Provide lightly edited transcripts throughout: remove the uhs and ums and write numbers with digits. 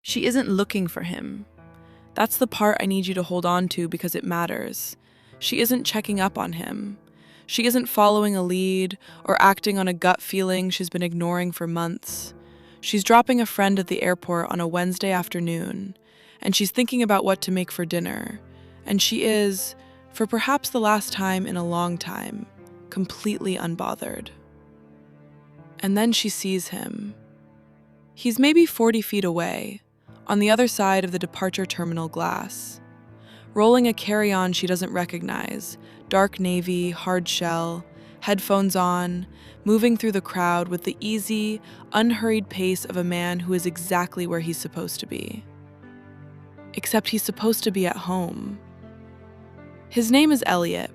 She isn't looking for him. That's the part I need you to hold on to because it matters. She isn't checking up on him. She isn't following a lead or acting on a gut feeling she's been ignoring for months. She's dropping a friend at the airport on a Wednesday afternoon, and she's thinking about what to make for dinner. And she is, for perhaps the last time in a long time, completely unbothered. And then she sees him. He's maybe 40 feet away, on the other side of the departure terminal glass, rolling a carry-on she doesn't recognize, dark navy, hard shell, headphones on, moving through the crowd with the easy, unhurried pace of a man who is exactly where he's supposed to be. Except he's supposed to be at home. His name is Elliot.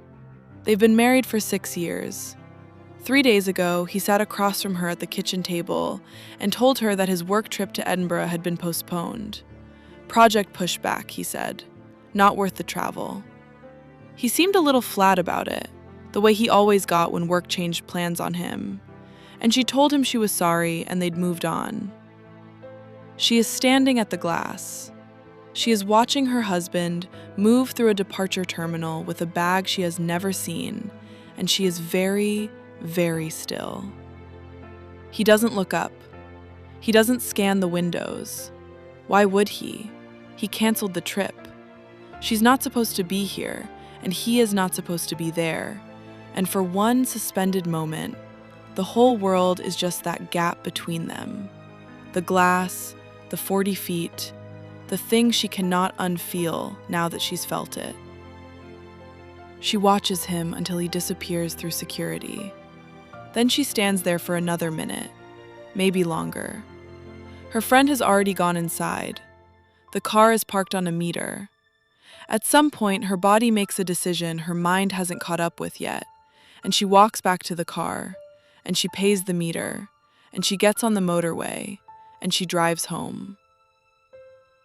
They've been married for 6 years. 3 days ago, he sat across from her at the kitchen table and told her that his work trip to Edinburgh had been postponed. Project pushed back, he said. Not worth the travel. He seemed a little flat about it, the way he always got when work changed plans on him. And she told him she was sorry and they'd moved on. She is standing at the glass. She is watching her husband move through a departure terminal with a bag she has never seen, and she is very, very still. He doesn't look up. He doesn't scan the windows. Why would he? He canceled the trip. She's not supposed to be here, and he is not supposed to be there. And for one suspended moment, the whole world is just that gap between them. The glass, the 40 feet, the thing she cannot unfeel now that she's felt it. She watches him until he disappears through security. Then she stands there for another minute, maybe longer. Her friend has already gone inside. The car is parked on a meter. At some point, her body makes a decision her mind hasn't caught up with yet, and she walks back to the car, and she pays the meter, and she gets on the motorway, and she drives home.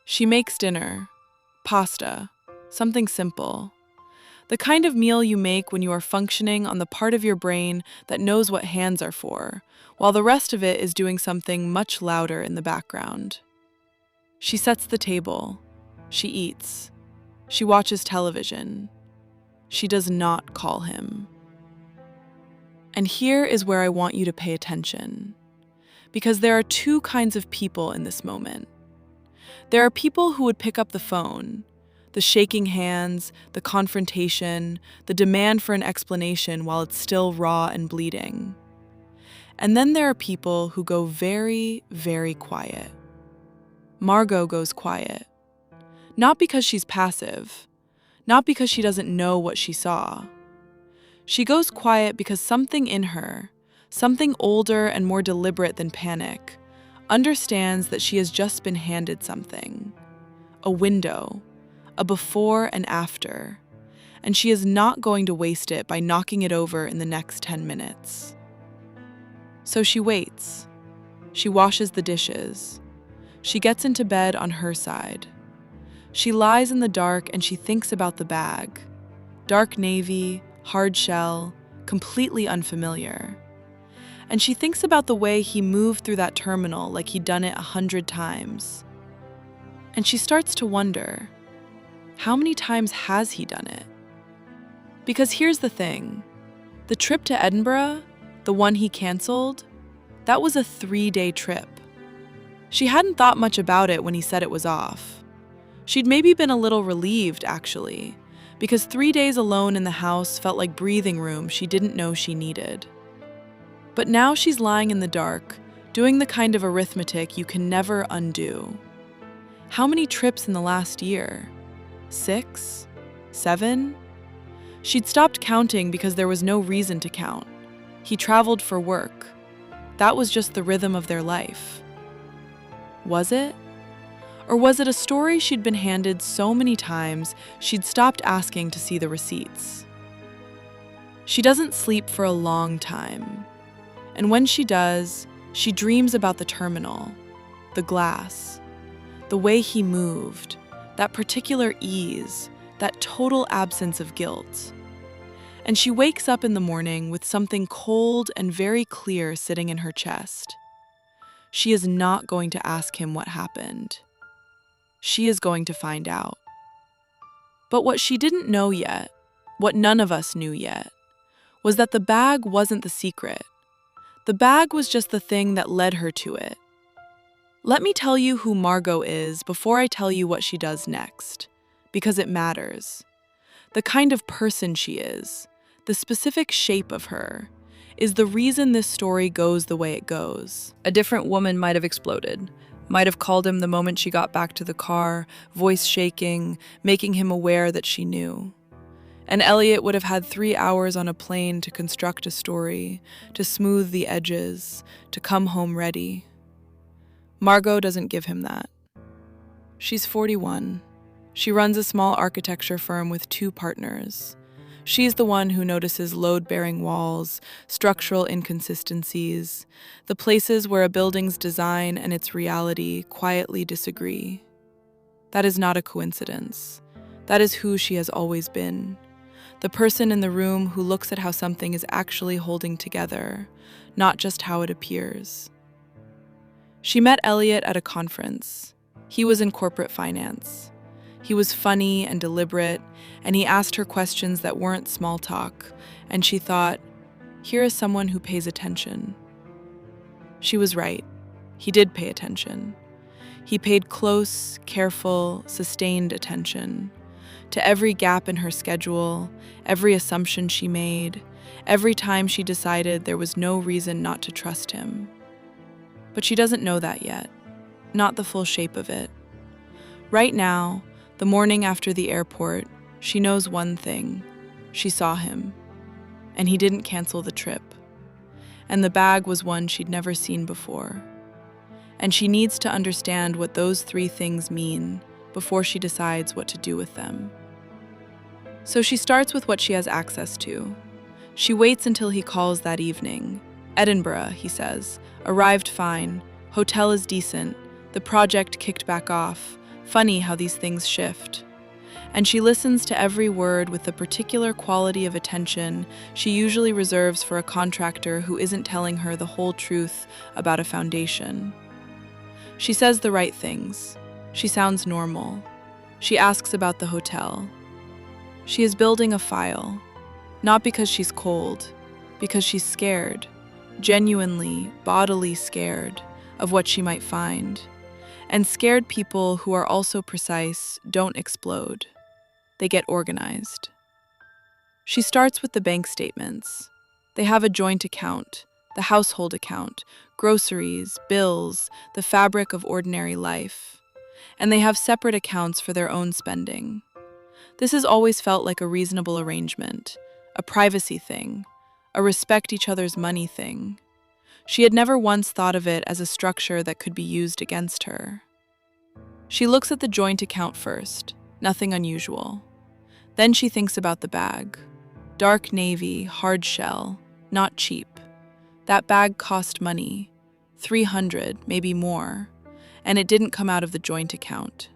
She makes dinner, pasta, something simple. The kind of meal you make when you are functioning on the part of your brain that knows what hands are for, while the rest of it is doing something much louder in the background. She sets the table. She eats. She watches television. She does not call him. And here is where I want you to pay attention, because there are two kinds of people in this moment. There are people who would pick up the phone, the shaking hands, the confrontation, the demand for an explanation while it's still raw and bleeding. And then there are people who go very, very quiet. Margaux goes quiet. Not because she's passive, not because she doesn't know what she saw. She goes quiet because something in her, something older and more deliberate than panic, understands that she has just been handed something. A window, a before and after, and she is not going to waste it by knocking it over in the next 10 minutes. So she waits. She washes the dishes. She gets into bed on her side. She lies in the dark and she thinks about the bag. Dark navy, hard shell, completely unfamiliar. And she thinks about the way he moved through that terminal like he'd done it 100 times. And she starts to wonder, how many times has he done it? Because here's the thing. The trip to Edinburgh, the one he canceled, that was a 3-day trip. She hadn't thought much about it when he said it was off. She'd maybe been a little relieved, actually, because 3 days alone in the house felt like breathing room she didn't know she needed. But now she's lying in the dark, doing the kind of arithmetic you can never undo. How many trips in the last year? 6? 7? She'd stopped counting because there was no reason to count. He traveled for work. That was just the rhythm of their life. Was it? Or was it a story she'd been handed so many times she'd stopped asking to see the receipts? She doesn't sleep for a long time. And when she does, she dreams about the terminal, the glass, the way he moved, that particular ease, that total absence of guilt. And she wakes up in the morning with something cold and very clear sitting in her chest. She is not going to ask him what happened. She is going to find out. But what she didn't know yet, what none of us knew yet, was that the bag wasn't the secret. The bag was just the thing that led her to it. Let me tell you who Margaux is before I tell you what she does next, because it matters. The kind of person she is, the specific shape of her, is the reason this story goes the way it goes. A different woman might have exploded, might have called him the moment she got back to the car, voice shaking, making him aware that she knew. And Elliot would have had 3 hours on a plane to construct a story, to smooth the edges, to come home ready. Margaux doesn't give him that. She's 41. She runs a small architecture firm with 2 partners. She's the one who notices load-bearing walls, structural inconsistencies, the places where a building's design and its reality quietly disagree. That is not a coincidence. That is who she has always been. The person in the room who looks at how something is actually holding together, not just how it appears. She met Elliot at a conference. He was in corporate finance. He was funny and deliberate, and he asked her questions that weren't small talk, and she thought, here is someone who pays attention. She was right. He did pay attention. He paid close, careful, sustained attention to every gap in her schedule, every assumption she made, every time she decided there was no reason not to trust him. But she doesn't know that yet, not the full shape of it. Right now, the morning after the airport, she knows one thing. She saw him, and he didn't cancel the trip. And the bag was one she'd never seen before. And she needs to understand what those 3 things mean before she decides what to do with them. So she starts with what she has access to. She waits until he calls that evening. Edinburgh, he says. Arrived fine. Hotel is decent. The project kicked back off. Funny how these things shift. And she listens to every word with the particular quality of attention she usually reserves for a contractor who isn't telling her the whole truth about a foundation. She says the right things. She sounds normal. She asks about the hotel. She is building a file, not because she's cold, because she's scared, genuinely, bodily scared of what she might find. And scared people who are also precise don't explode. They get organized. She starts with the bank statements. They have a joint account, the household account, groceries, bills, the fabric of ordinary life. And they have separate accounts for their own spending. This has always felt like a reasonable arrangement, a privacy thing, a respect each other's money thing. She had never once thought of it as a structure that could be used against her. She looks at the joint account first, nothing unusual. Then she thinks about the bag. Dark navy, hard shell, not cheap. That bag cost money, $300, maybe more, and it didn't come out of the joint account.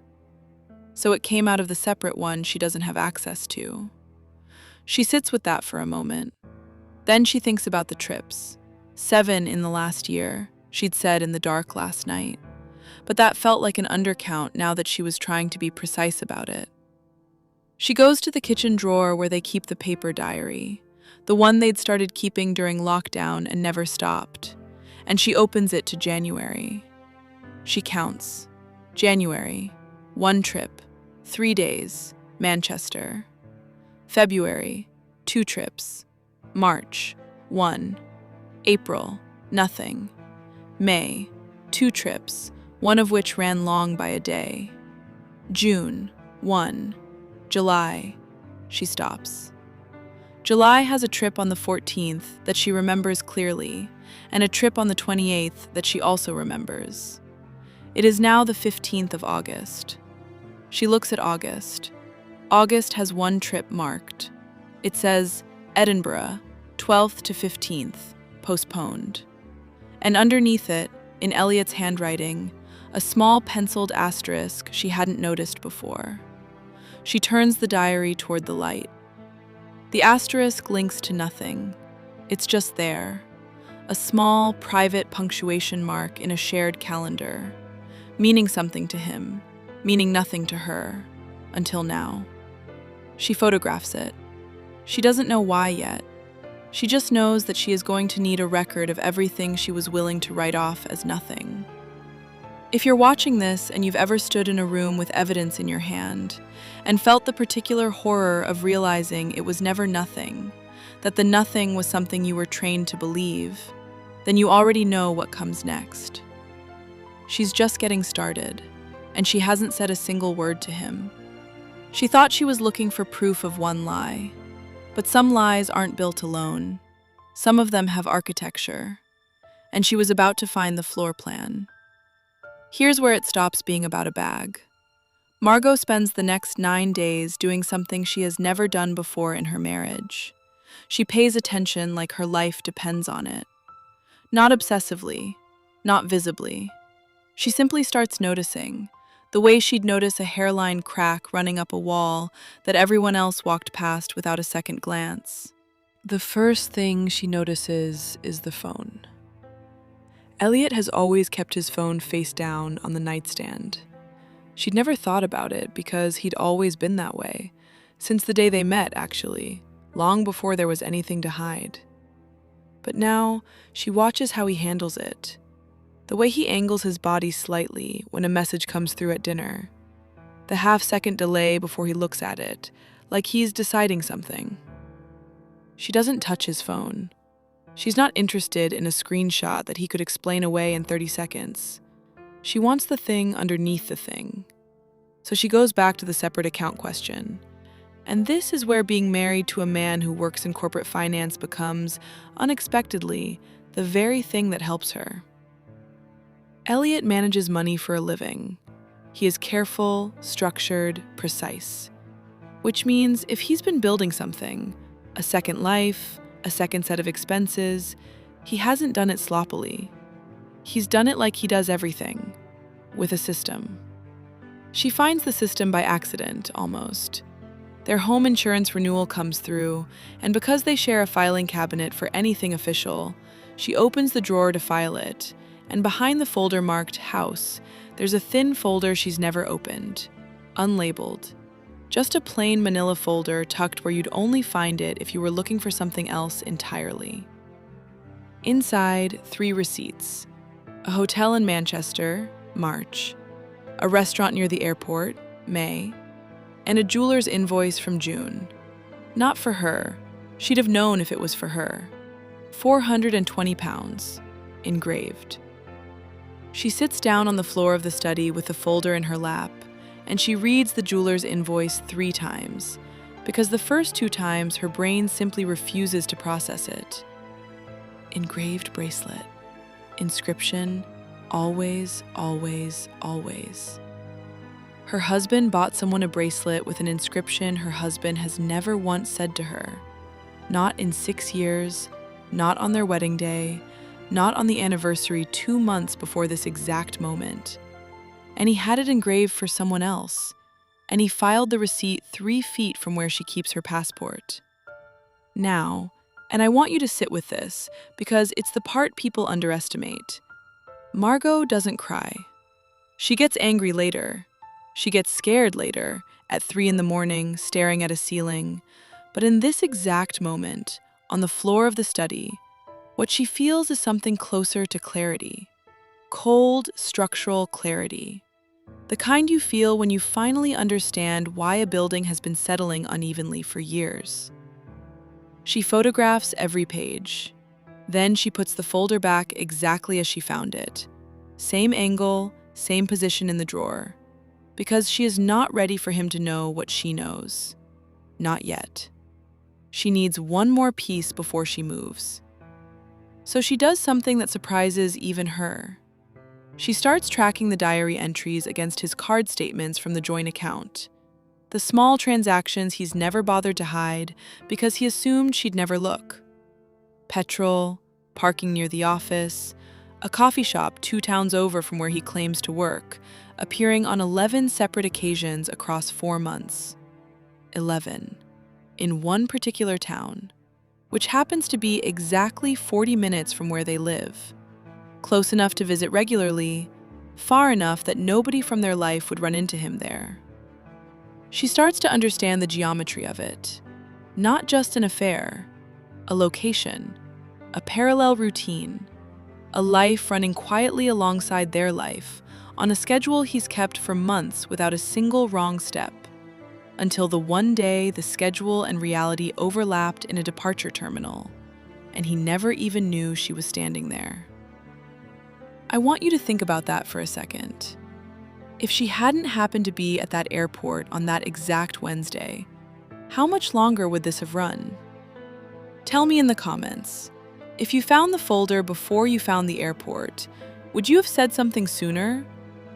So it came out of the separate one she doesn't have access to. She sits with that for a moment. Then she thinks about the trips. 7 in the last year, she'd said in the dark last night. But that felt like an undercount now that she was trying to be precise about it. She goes to the kitchen drawer where they keep the paper diary, the one they'd started keeping during lockdown and never stopped, and she opens it to January. She counts. January, 1 trip, 3 days, Manchester. February, 2 trips. March, 1. April, nothing. May, 2 trips, one of which ran long by a day. June, 1. July, she stops. July has a trip on the 14th that she remembers clearly, and a trip on the 28th that she also remembers. It is now the 15th of August. She looks at August. August has 1 trip marked. It says, Edinburgh, 12th to 15th, postponed. And underneath it, in Elliot's handwriting, a small penciled asterisk she hadn't noticed before. She turns the diary toward the light. The asterisk links to nothing. It's just there. A small, private punctuation mark in a shared calendar, meaning something to him, meaning nothing to her, until now. She photographs it. She doesn't know why yet. She just knows that she is going to need a record of everything she was willing to write off as nothing. If you're watching this and you've ever stood in a room with evidence in your hand and felt the particular horror of realizing it was never nothing, that the nothing was something you were trained to believe, then you already know what comes next. She's just getting started, and she hasn't said a single word to him. She thought she was looking for proof of one lie, but some lies aren't built alone. Some of them have architecture, and she was about to find the floor plan. Here's where it stops being about a bag. Margaux spends the next 9 days doing something she has never done before in her marriage. She pays attention like her life depends on it. Not obsessively, not visibly. She simply starts noticing, the way she'd notice a hairline crack running up a wall that everyone else walked past without a second glance. The first thing she notices is the phone. Elliot has always kept his phone face down on the nightstand. She'd never thought about it because he'd always been that way, since the day they met, actually, long before there was anything to hide. But now, she watches how he handles it. The way he angles his body slightly when a message comes through at dinner. The half-second delay before he looks at it, like he's deciding something. She doesn't touch his phone. She's not interested in a screenshot that he could explain away in 30 seconds. She wants the thing underneath the thing. So she goes back to the separate account question. And this is where being married to a man who works in corporate finance becomes, unexpectedly, the very thing that helps her. Elliot manages money for a living. He is careful, structured, precise. Which means if he's been building something, a second life, a second set of expenses, he hasn't done it sloppily. He's done it like he does everything, with a system. She finds the system by accident, almost. Their home insurance renewal comes through, and because they share a filing cabinet for anything official, she opens the drawer to file it, and behind the folder marked House, there's a thin folder she's never opened, unlabeled. Just a plain manila folder tucked where you'd only find it if you were looking for something else entirely. Inside, 3 receipts. A hotel in Manchester, March. A restaurant near the airport, May. And a jeweler's invoice from June. Not for her. She'd have known if it was for her. £420, engraved. She sits down on the floor of the study with the folder in her lap, and she reads the jeweler's invoice 3 times, because the first 2 times her brain simply refuses to process it. Engraved bracelet. Inscription, always, always, always. Her husband bought someone a bracelet with an inscription her husband has never once said to her. Not in 6 years, not on their wedding day, not on the anniversary 2 months before this exact moment. And he had it engraved for someone else, and he filed the receipt 3 feet from where she keeps her passport. Now, and I want you to sit with this, because it's the part people underestimate. Margaux doesn't cry. She gets angry later. She gets scared later, at 3 a.m, staring at a ceiling. But in this exact moment, on the floor of the study, what she feels is something closer to clarity. Cold, structural clarity. The kind you feel when you finally understand why a building has been settling unevenly for years. She photographs every page. Then she puts the folder back exactly as she found it. Same angle, same position in the drawer. Because she is not ready for him to know what she knows. Not yet. She needs one more piece before she moves. So she does something that surprises even her. She starts tracking the diary entries against his card statements from the joint account. The small transactions he's never bothered to hide because he assumed she'd never look. Petrol, parking near the office, a coffee shop 2 towns over from where he claims to work, appearing on 11 separate occasions across 4 months. 11. In one particular town, which happens to be exactly 40 minutes from where they live. Close enough to visit regularly, far enough that nobody from their life would run into him there. She starts to understand the geometry of it. Not just an affair, a location, a parallel routine, a life running quietly alongside their life, on a schedule he's kept for months without a single wrong step, until the one day the schedule and reality overlapped in a departure terminal, and he never even knew she was standing there. I want you to think about that for a second. If she hadn't happened to be at that airport on that exact Wednesday, how much longer would this have run? Tell me in the comments. If you found the folder before you found the airport, would you have said something sooner?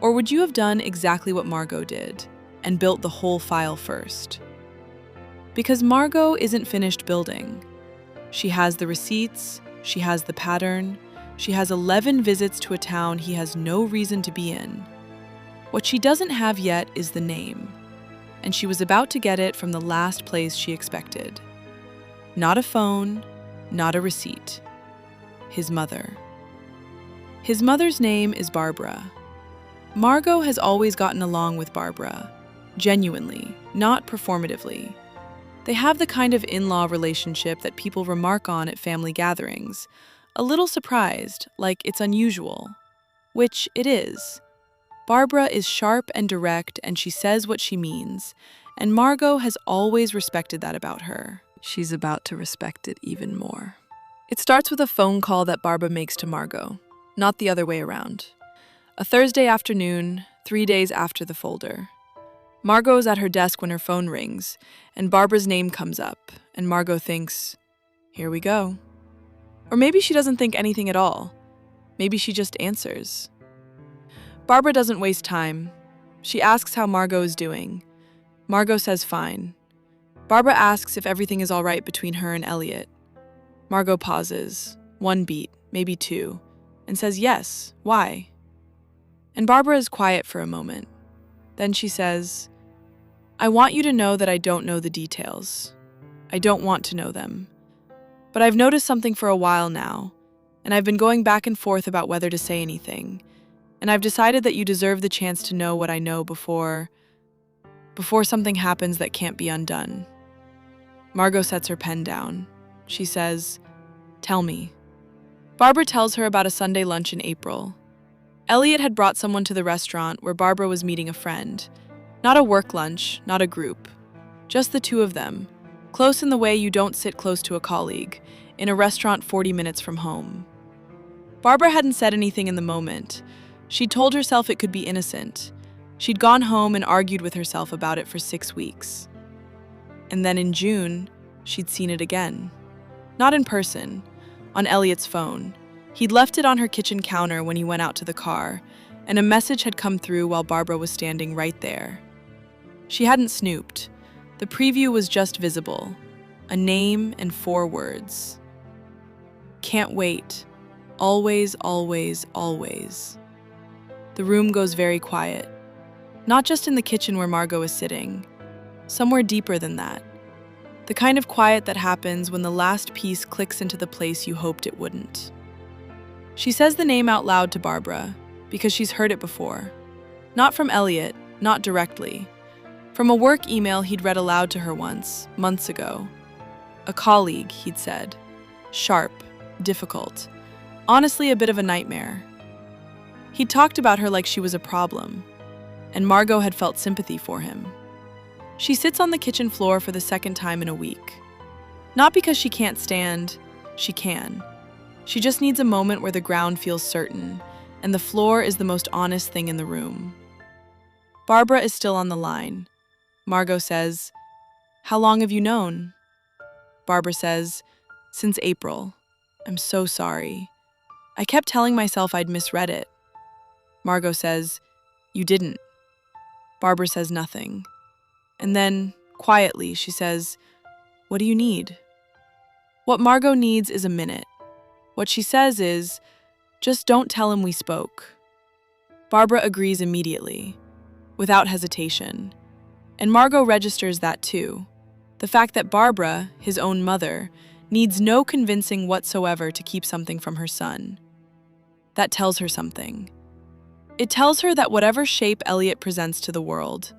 Or would you have done exactly what Margaux did and built the whole file first? Because Margaux isn't finished building. She has the receipts, she has the pattern, she has 11 visits to a town he has no reason to be in. What she doesn't have yet is the name, and she was about to get it from the last place she expected. Not a phone, not a receipt. His mother. His mother's name is Barbara. Margaux has always gotten along with Barbara, genuinely, not performatively. They have the kind of in-law relationship that people remark on at family gatherings, a little surprised, like it's unusual. Which it is. Barbara is sharp and direct, and she says what she means, and Margaux has always respected that about her. She's about to respect it even more. It starts with a phone call that Barbara makes to Margaux, not the other way around. A Thursday afternoon, 3 days after the folder. Margaux is at her desk when her phone rings, and Barbara's name comes up, and Margaux thinks, here we go. Or maybe she doesn't think anything at all. Maybe she just answers. Barbara doesn't waste time. She asks how Margaux is doing. Margaux says fine. Barbara asks if everything is all right between her and Elliot. Margaux pauses, 1 beat, maybe 2, and says yes, why? And Barbara is quiet for a moment. Then she says, I want you to know that I don't know the details. I don't want to know them. But I've noticed something for a while now, and I've been going back and forth about whether to say anything, and I've decided that you deserve the chance to know what I know before something happens that can't be undone. Margaux sets her pen down. She says, tell me. Barbara tells her about a Sunday lunch in April. Elliot had brought someone to the restaurant where Barbara was meeting a friend. Not a work lunch, not a group. Just the two of them, close in the way you don't sit close to a colleague, in a restaurant 40 minutes from home. Barbara hadn't said anything in the moment. She'd told herself it could be innocent. She'd gone home and argued with herself about it for 6 weeks. And then in June, she'd seen it again. Not in person, on Elliot's phone. He'd left it on her kitchen counter when he went out to the car, and a message had come through while Barbara was standing right there. She hadn't snooped. The preview was just visible. A name and 4 words. Can't wait. Always, always, always. The room goes very quiet. Not just in the kitchen where Margaux is sitting. Somewhere deeper than that. The kind of quiet that happens when the last piece clicks into the place you hoped it wouldn't. She says the name out loud to Barbara, because she's heard it before. Not from Elliot, not directly. From a work email he'd read aloud to her once, months ago. A colleague, he'd said. Sharp, difficult. Honestly, a bit of a nightmare. He'd talked about her like she was a problem, and Margaux had felt sympathy for him. She sits on the kitchen floor for the 2nd time in a week. Not because she can't stand, she can. She just needs a moment where the ground feels certain, and the floor is the most honest thing in the room. Barbara is still on the line. Margaux says, how long have you known? Barbara says, since April. I'm so sorry. I kept telling myself I'd misread it. Margaux says, you didn't. Barbara says nothing. And then, quietly, she says, what do you need? What Margaux needs is a minute. What she says is, just don't tell him we spoke. Barbara agrees immediately, without hesitation. And Margaux registers that too. The fact that Barbara, his own mother, needs no convincing whatsoever to keep something from her son. That tells her something. It tells her that whatever shape Elliot presents to the world,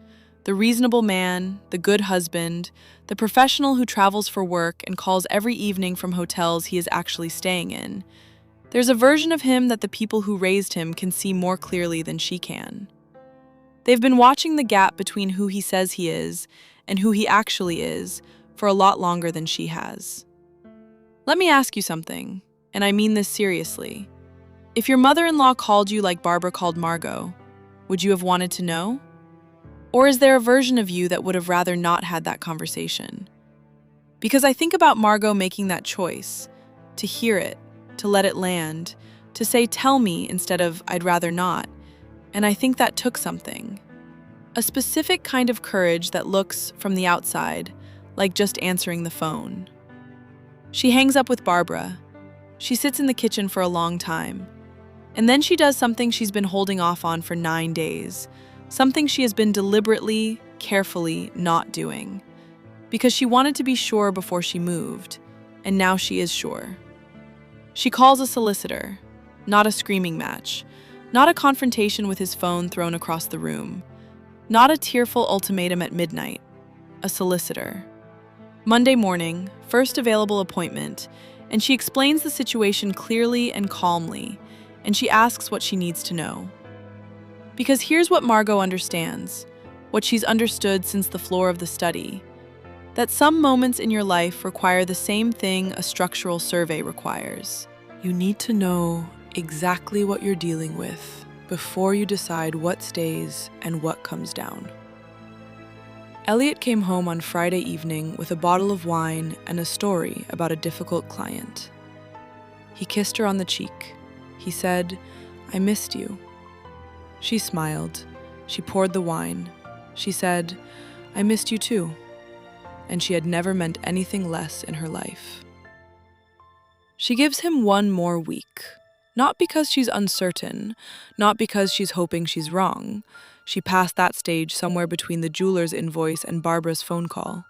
the reasonable man, the good husband, the professional who travels for work and calls every evening from hotels he is actually staying in, there's a version of him that the people who raised him can see more clearly than she can. They've been watching the gap between who he says he is and who he actually is for a lot longer than she has. Let me ask you something, and I mean this seriously. If your mother-in-law called you like Barbara called Margaux, would you have wanted to know? Or is there a version of you that would have rather not had that conversation? Because I think about Margaux making that choice, to hear it, to let it land, to say tell me instead of I'd rather not, and I think that took something. A specific kind of courage that looks, from the outside, like just answering the phone. She hangs up with Barbara. She sits in the kitchen for a long time. And then she does something she's been holding off on for 9 days, something she has been deliberately, carefully not doing. Because she wanted to be sure before she moved, and now she is sure. She calls a solicitor, not a screaming match, not a confrontation with his phone thrown across the room, not a tearful ultimatum at midnight, a solicitor. Monday morning, first available appointment, and she explains the situation clearly and calmly, and she asks what she needs to know. Because here's what Margaux understands, what she's understood since the floor of the study, that some moments in your life require the same thing a structural survey requires. You need to know exactly what you're dealing with before you decide what stays and what comes down. Elliot came home on Friday evening with a bottle of wine and a story about a difficult client. He kissed her on the cheek. He said, "I missed you." She smiled. She poured the wine. She said, "I missed you too." And she had never meant anything less in her life. She gives him one more week. Not because she's uncertain, not because she's hoping she's wrong. She passed that stage somewhere between the jeweler's invoice and Barbara's phone call.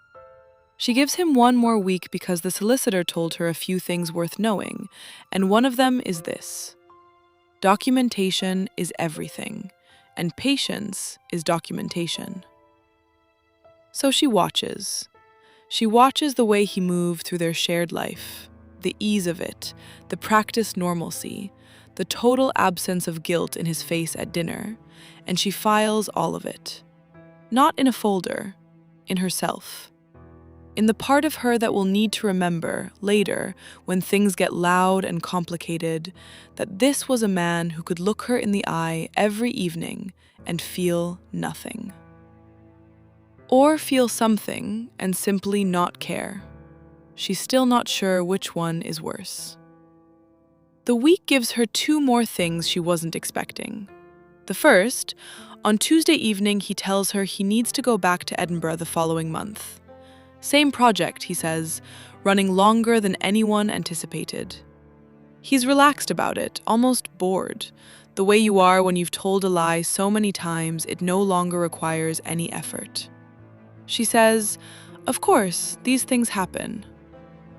She gives him one more week because the solicitor told her a few things worth knowing, and one of them is this. Documentation is everything, and patience is documentation. So she watches. She watches the way he moved through their shared life, the ease of it, the practiced normalcy, the total absence of guilt in his face at dinner, and she files all of it. Not in a folder, in herself. In the part of her that will need to remember, later, when things get loud and complicated, that this was a man who could look her in the eye every evening and feel nothing. Or feel something and simply not care. She's still not sure which one is worse. The week gives her 2 more things she wasn't expecting. The first, on Tuesday evening he tells her he needs to go back to Edinburgh the following month. Same project, he says, running longer than anyone anticipated. He's relaxed about it, almost bored, the way you are when you've told a lie so many times it no longer requires any effort. She says, "Of course, these things happen."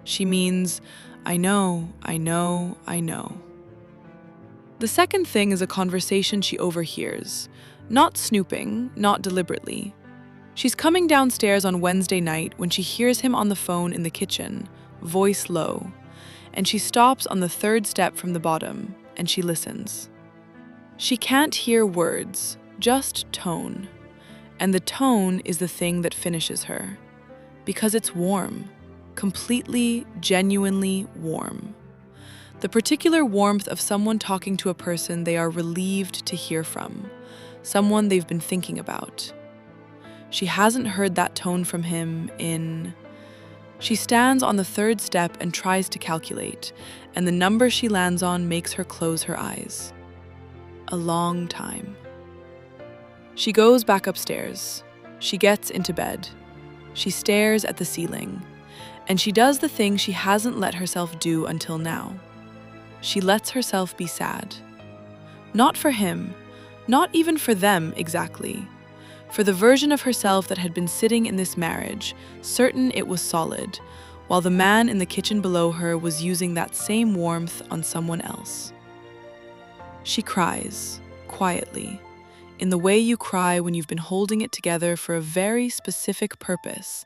She means, I know. The second thing is a conversation she overhears, not snooping, not deliberately. She's coming downstairs on Wednesday night when she hears him on the phone in the kitchen, voice low, and she stops on the 3rd step from the bottom, and she listens. She can't hear words, just tone, and the tone is the thing that finishes her, because it's warm, completely, genuinely warm. The particular warmth of someone talking to a person they are relieved to hear from, someone they've been thinking about. She hasn't heard that tone from him in... She stands on the 3rd step and tries to calculate, and the number she lands on makes her close her eyes. A long time. She goes back upstairs. She gets into bed. She stares at the ceiling, and she does the thing she hasn't let herself do until now. She lets herself be sad. Not for him, not even for them exactly. For the version of herself that had been sitting in this marriage, certain it was solid, while the man in the kitchen below her was using that same warmth on someone else. She cries, quietly, in the way you cry when you've been holding it together for a very specific purpose,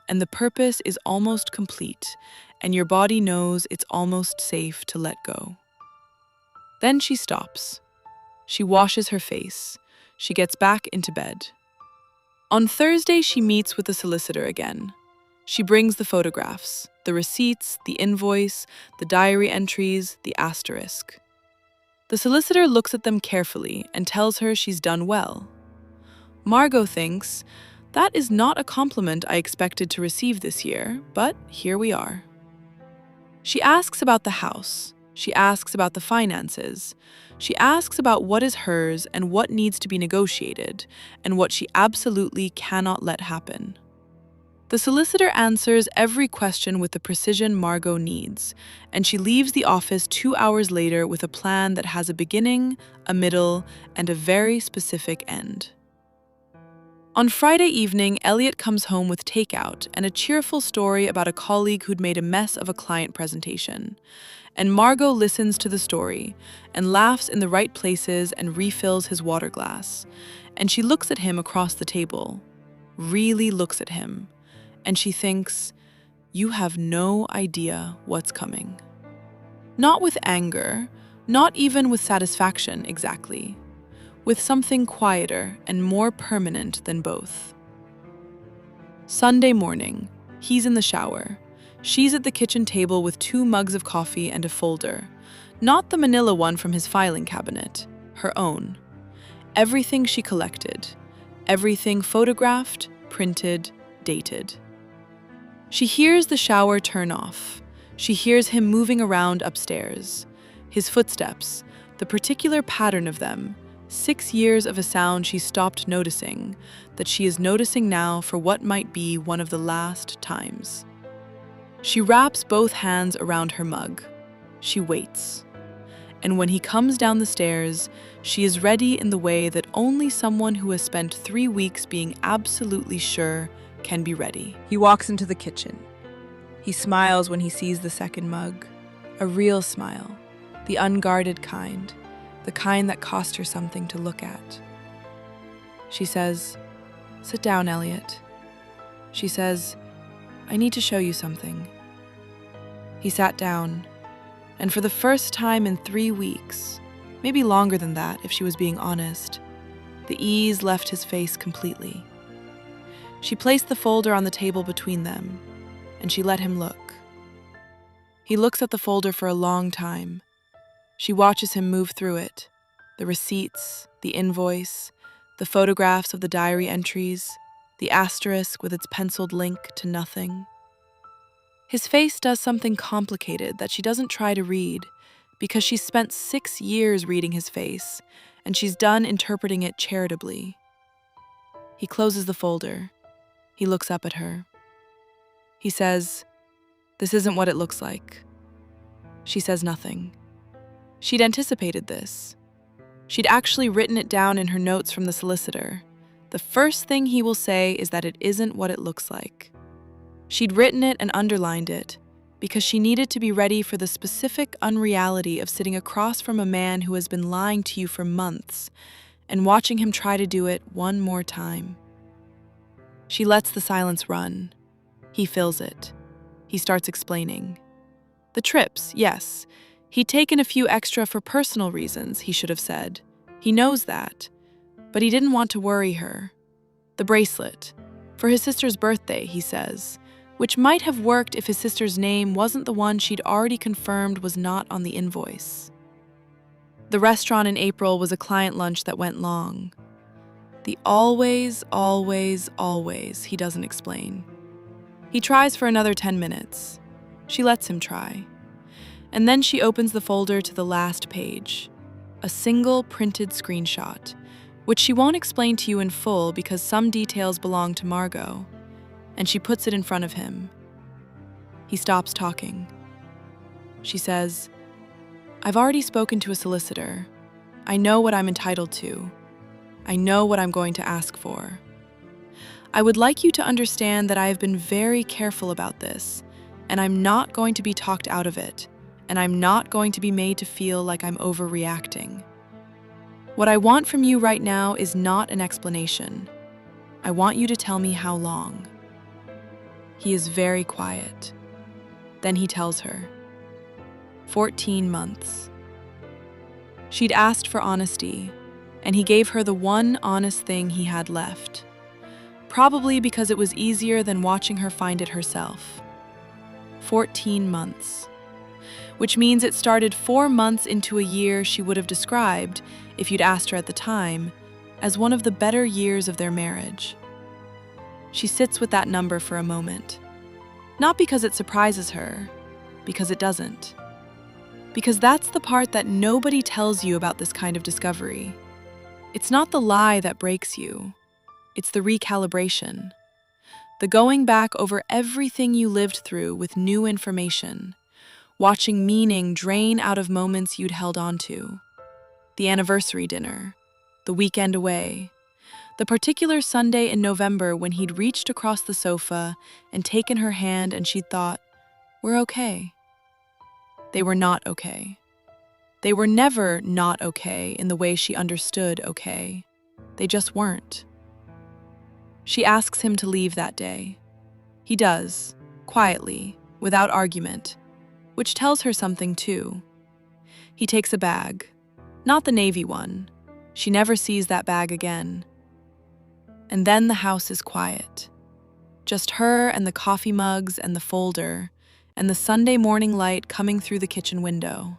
and the purpose is almost complete, and your body knows it's almost safe to let go. Then she stops. She washes her face. She gets back into bed. On Thursday, she meets with the solicitor again. She brings the photographs, the receipts, the invoice, the diary entries, the asterisk. The solicitor looks at them carefully and tells her she's done well. Margaux thinks, that is not a compliment I expected to receive this year, but here we are. She asks about the house. She asks about the finances. She asks about what is hers and what needs to be negotiated, and what she absolutely cannot let happen. The solicitor answers every question with the precision Margaux needs, and she leaves the office 2 hours later with a plan that has a beginning, a middle, and a very specific end. On Friday evening, Elliot comes home with takeout and a cheerful story about a colleague who'd made a mess of a client presentation. And Margaux listens to the story and laughs in the right places and refills his water glass. And she looks at him across the table, really looks at him. And she thinks, you have no idea what's coming. Not with anger, not even with satisfaction exactly, with something quieter and more permanent than both. Sunday morning, he's in the shower. She's at the kitchen table with 2 mugs of coffee and a folder. Not the manila one from his filing cabinet, her own. Everything she collected. Everything photographed, printed, dated. She hears the shower turn off. She hears him moving around upstairs. His footsteps, the particular pattern of them, 6 years of a sound she stopped noticing, that she is noticing now for what might be one of the last times. She wraps both hands around her mug. She waits. And when he comes down the stairs, she is ready in the way that only someone who has spent 3 weeks being absolutely sure can be ready. He walks into the kitchen. He smiles when he sees the second mug. A real smile, the unguarded kind, the kind that cost her something to look at. She says, "Sit down, Elliot." She says, "I need to show you something." He sat down, and for the first time in 3 weeks, maybe longer than that if she was being honest, the ease left his face completely. She placed the folder on the table between them, and she let him look. He looks at the folder for a long time. She watches him move through it, the receipts, the invoice, the photographs of the diary entries, the asterisk with its penciled link to nothing. His face does something complicated that she doesn't try to read, because she's spent 6 years reading his face, and she's done interpreting it charitably. He closes the folder. He looks up at her. He says, "This isn't what it looks like." She says nothing. She'd anticipated this. She'd actually written it down in her notes from the solicitor. The first thing he will say is that it isn't what it looks like. She'd written it and underlined it because she needed to be ready for the specific unreality of sitting across from a man who has been lying to you for months and watching him try to do it one more time. She lets the silence run. He fills it. He starts explaining. The trips, yes. He'd taken a few extra for personal reasons, he should have said. He knows that. But he didn't want to worry her. The bracelet. For his sister's birthday, he says, which might have worked if his sister's name wasn't the one she'd already confirmed was not on the invoice. The restaurant in April was a client lunch that went long. The always, always, always, he doesn't explain. He tries for another 10 minutes. She lets him try. And then she opens the folder to the last page, a single printed screenshot, which she won't explain to you in full because some details belong to Margaux, and she puts it in front of him. He stops talking. She says, "I've already spoken to a solicitor. I know what I'm entitled to. I know what I'm going to ask for. I would like you to understand that I have been very careful about this, and I'm not going to be talked out of it, and I'm not going to be made to feel like I'm overreacting." What I want from you right now is not an explanation. I want you to tell me how long. He is very quiet. Then he tells her. 14 months. She'd asked for honesty, and he gave her the one honest thing he had left. Probably because it was easier than watching her find it herself. 14 months. Which means it started 4 months into a year she would have described, if you'd asked her at the time, as one of the better years of their marriage. She sits with that number for a moment. Not because it surprises her, because it doesn't. Because that's the part that nobody tells you about this kind of discovery. It's not the lie that breaks you. It's the recalibration. The going back over everything you lived through with new information. Watching meaning drain out of moments you'd held onto. The anniversary dinner. The weekend away. The particular Sunday in November when he'd reached across the sofa and taken her hand and she'd thought, "We're okay." They were not okay. They were never not okay in the way she understood okay. They just weren't. She asks him to leave that day. He does, quietly, without argument, which tells her something too. He takes a bag, not the navy one. She never sees that bag again. And then the house is quiet. Just her and the coffee mugs and the folder, and the Sunday morning light coming through the kitchen window.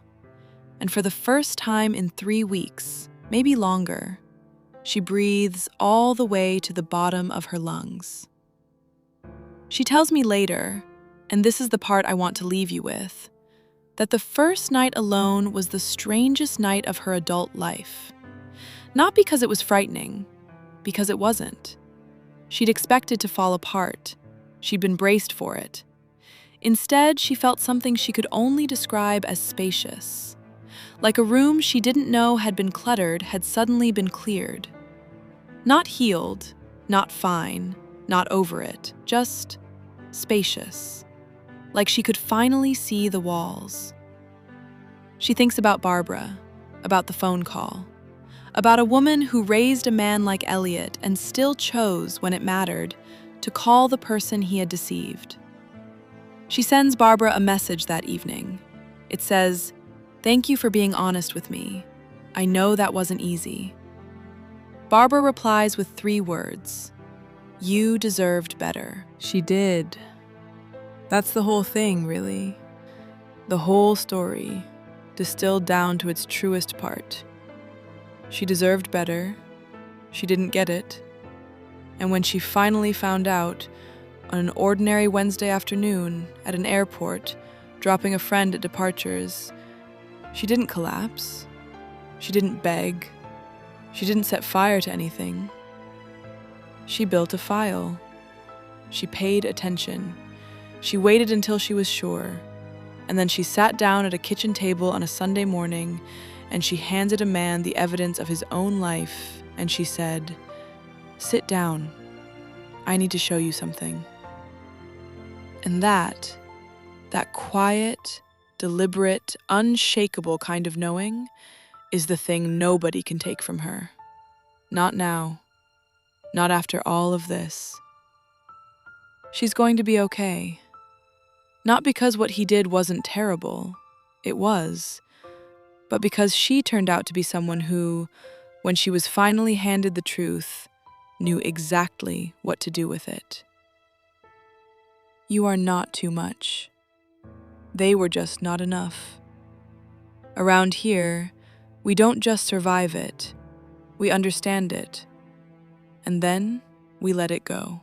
And for the first time in 3 weeks, maybe longer, she breathes all the way to the bottom of her lungs. She tells me later, and this is the part I want to leave you with, that the first night alone was the strangest night of her adult life. Not because it was frightening, because it wasn't. She'd expected to fall apart. She'd been braced for it. Instead, she felt something she could only describe as spacious. Like a room she didn't know had been cluttered had suddenly been cleared. Not healed, not fine, not over it, just spacious. Like she could finally see the walls. She thinks about Barbara, about the phone call, about a woman who raised a man like Elliot and still chose, when it mattered, to call the person he had deceived. She sends Barbara a message that evening. It says, "Thank you for being honest with me. I know that wasn't easy." Barbara replies with 3 words. "You deserved better." She did. That's the whole thing, really. The whole story, distilled down to its truest part. She deserved better. She didn't get it. And when she finally found out, on an ordinary Wednesday afternoon at an airport, dropping a friend at departures, she didn't collapse. She didn't beg. She didn't set fire to anything. She built a file. She paid attention. She waited until she was sure. And then she sat down at a kitchen table on a Sunday morning, and she handed a man the evidence of his own life, and she said, "Sit down. I need to show you something." And that quiet, deliberate, unshakable kind of knowing is the thing nobody can take from her. Not now. Not after all of this. She's going to be okay. Not because what he did wasn't terrible. It was. But because she turned out to be someone who, when she was finally handed the truth, knew exactly what to do with it. You are not too much. They were just not enough. Around here, we don't just survive it, we understand it, and then we let it go.